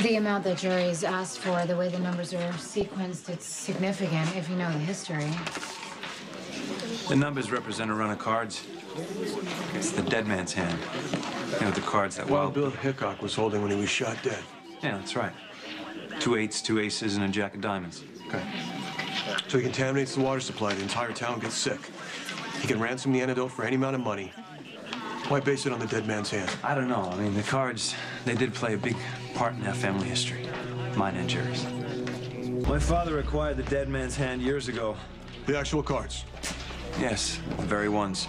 The amount that Jerry's asked for, the way the numbers are sequenced, it's significant if you know the history. The numbers represent a run of cards. It's the dead man's hand. You know, the cards that Wild Bill Hickok was holding when he was shot dead. Yeah, that's right. 2 8s, 2 aces, and a jack of diamonds. Okay. So he contaminates the water supply. The entire town gets sick. He can ransom the antidote for any amount of money. Why base it on the dead man's hand? I don't know. I mean, the cards, they did play a big part in our family history. Mine and Jerry's. My father acquired the dead man's hand years ago. The actual cards? Yes, the very ones.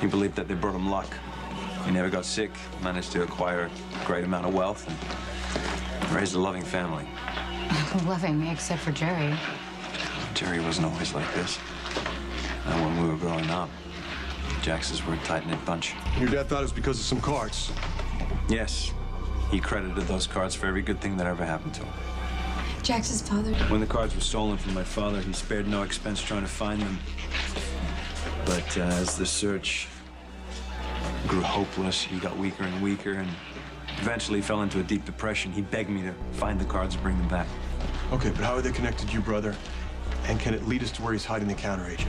He believed that they brought him luck. He never got sick, managed to acquire a great amount of wealth, and raised a loving family. Loving, except for Jerry. Jerry wasn't always like this. And when we were growing up, Jax's were a tight-knit bunch. Your dad thought it was because of some cards? Yes. He credited those cards for every good thing that ever happened to him. Jax's father. When the cards were stolen from my father, he spared no expense trying to find them. But as the search grew hopeless, he got weaker and weaker, and eventually fell into a deep depression. He begged me to find the cards and bring them back. Okay, but how are they connected to you, brother? And can it lead us to where he's hiding the counteragent?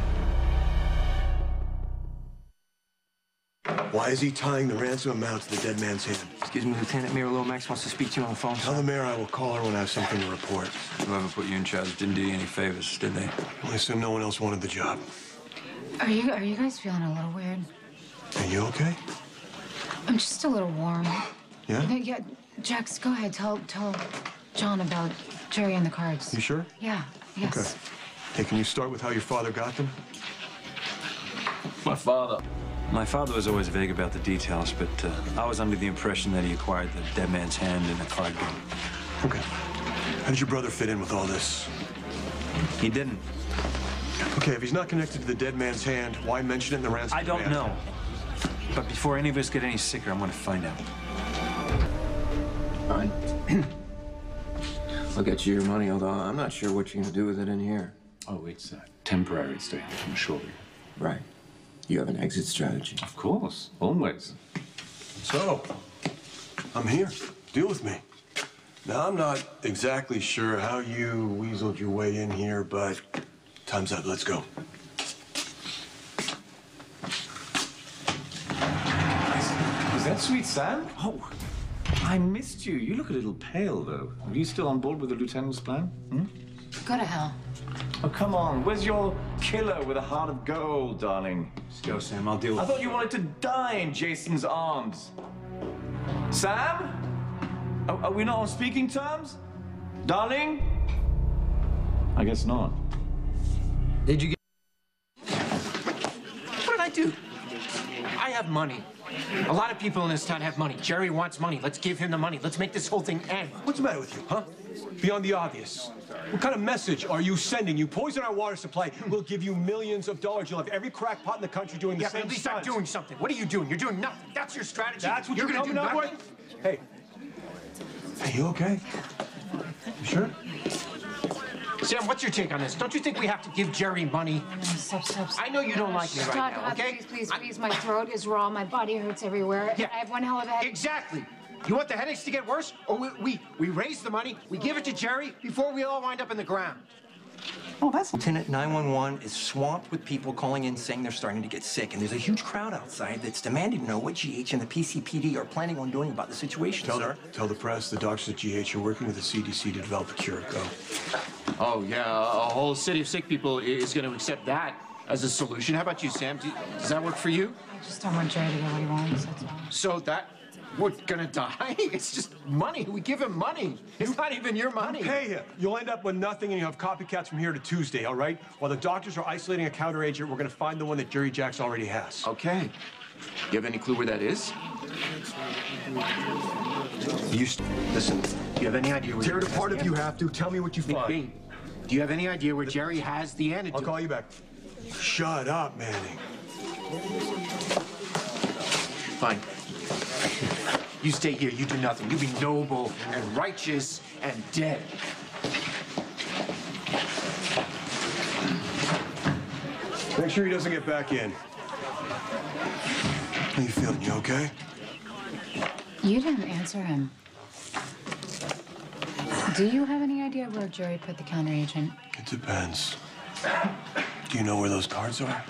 Why is he tying the ransom amount to the dead man's hand? Excuse me, Lieutenant Mayor Lomax wants to speak to you on the phone. Tell the mayor I will call her when I have something to report. Whoever put you in charge didn't do you any favors, did they? I assume no one else wanted the job. Are you guys feeling a little weird? Are you okay? I'm just a little warm. Yeah? Yeah, Jax, go ahead. Tell John about Jerry and the cards. You sure? Yeah, yes. Okay. Hey, can you start with how your father got them? My father was always vague about the details, but I was under the impression that he acquired the dead man's hand in a card game. Okay. How did your brother fit in with all this? He didn't. Okay, if he's not connected to the dead man's hand, why mention it in the ransom I don't demand? know. But before any of us get any sicker, I'm going to find out. Fine. I'll get you your money, although I'm not sure what you're going to do with it in here. Oh, it's a temporary stay, I can assure you. Right. You have an exit strategy. Of course, always. So, I'm here. Deal with me. Now, I'm not exactly sure how you weaseled your way in here, but time's up. Let's go. Is that sweet Sam? Oh, I missed you. You look a little pale, though. Are you still on board with the lieutenant's plan? Hmm? Go to hell. Oh, come on. Where's your killer with a heart of gold, darling? Just go, Sam. I'll deal with it. I thought you wanted to die in Jason's arms. Sam? Are we not on speaking terms? Darling? I guess not. Did you get... What did I do? I have money. A lot of people in this town have money. Jerry wants money. Let's give him the money. Let's make this whole thing end. What's the matter with you, huh? Beyond the obvious. What kind of message are you sending? You poison our water supply, we'll give you millions of dollars. You'll have every crackpot in the country doing the Yeah, same but at least stunts. I'm doing something. What are you doing? You're doing nothing. That's your strategy. That's what you're gonna coming do up nothing? with? Hey. Hey, you okay? You sure? Sam, what's your take on this? Don't you think we have to give Jerry money? Stop. I know you don't like me right now, okay? Please. My throat is raw. My body hurts everywhere. Yeah. I have one hell of a headache. Exactly. You want the headaches to get worse? Or we raise the money, we give it to Jerry before we all wind up in the ground. Oh, that's... Lieutenant 911 is swamped with people calling in saying they're starting to get sick, and there's a huge crowd outside that's demanding to know what GH and the PCPD are planning on doing about the situation, sir. Tell the press, the doctors at GH are working with the CDC to develop a cure. Go. Oh, yeah, a whole city of sick people is going to accept that as a solution. How about you, Sam? Does that work for you? I just don't want Jerry to get what he wants, that's all. So that we're gonna die? It's just money. We give him money. It's not even your money. Pay him. You'll end up with nothing, and you'll have copycats from here to Tuesday, all right? While the doctors are isolating a counteragent, we're gonna find the one that Jerry Jax already has. Okay. You have any clue where that is? Listen. Do you have any idea where... Tear it apart if you have to. Tell me what you find. McBain, do you have any idea where Jerry has the antidote? I'll call you back. Shut up, Manning. Fine. You stay here, you do nothing. You be noble and righteous and dead. Make sure he doesn't get back in. How you feeling? You okay? You didn't answer him. Do you have any idea where Jerry put the counteragent? It depends. Do you know where those cards are?